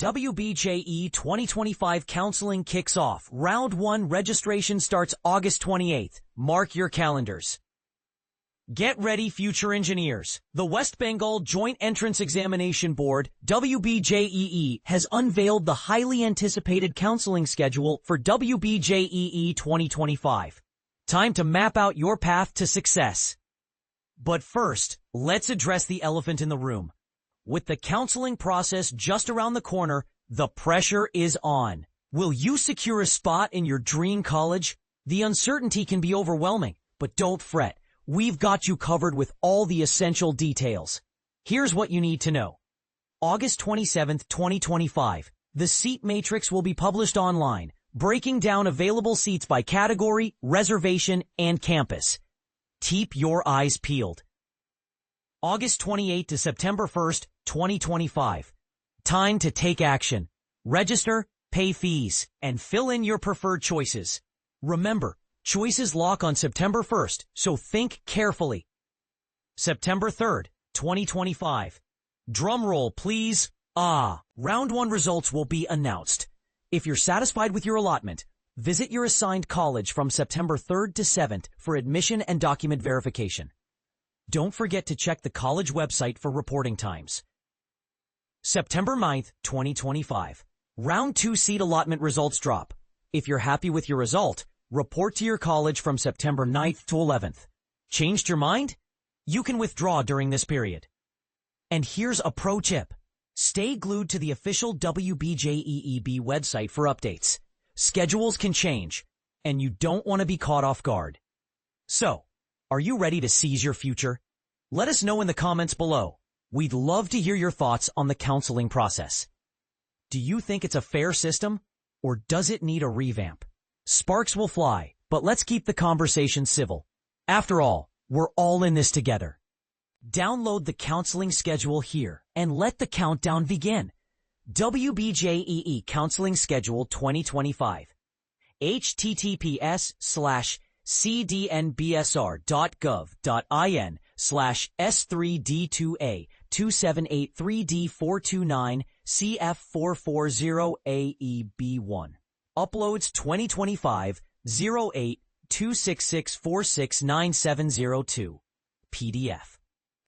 WBJEE 2025 Counseling kicks off. Round 1 registration starts August 28th. Mark your calendars. Get ready, future engineers. The West Bengal Joint Entrance Examination Board, WBJEE, has unveiled the highly anticipated counseling schedule for WBJEE 2025. Time to map out your path to success. But first, let's address the elephant in the room. With the counseling process just around the corner, the pressure is on. Will you secure a spot in your dream college? The uncertainty can be overwhelming, but don't fret. We've got you covered with all the essential details. Here's what you need to know. August 27th, 2025. The seat matrix will be published online, breaking down available seats by category, reservation, and campus. Keep your eyes peeled. August 28th to September 1st, 2025. Time to take action. Register, pay fees, and fill in your preferred choices. Remember, choices lock on September 1st, so think carefully. September 3rd, 2025. Drum roll, please. Round 1 results will be announced. If you're satisfied with your allotment, visit your assigned college from September 3rd to 7th for admission and document verification. Don't forget to check the college website for reporting times. September 9th, 2025. Round 2 seat allotment results drop. If you're happy with your result, report to your college from September 9th to 11th. Changed your mind? You can withdraw during this period. And here's a pro tip. Stay glued to the official WBJEEB website for updates. Schedules can change, and you don't want to be caught off guard. So, are you ready to seize your future? Let us know in the comments below. We'd love to hear your thoughts on the counseling process. Do you think it's a fair system, or does it need a revamp? Sparks will fly, but let's keep the conversation civil. After all, we're all in this together. Download the counseling schedule here and let the countdown begin. WBJEE Counseling Schedule 2025. https://cdnbsr.gov.in/S3D2A2783D429CF440AEB1. Uploads 2025-08-266469702. PDF.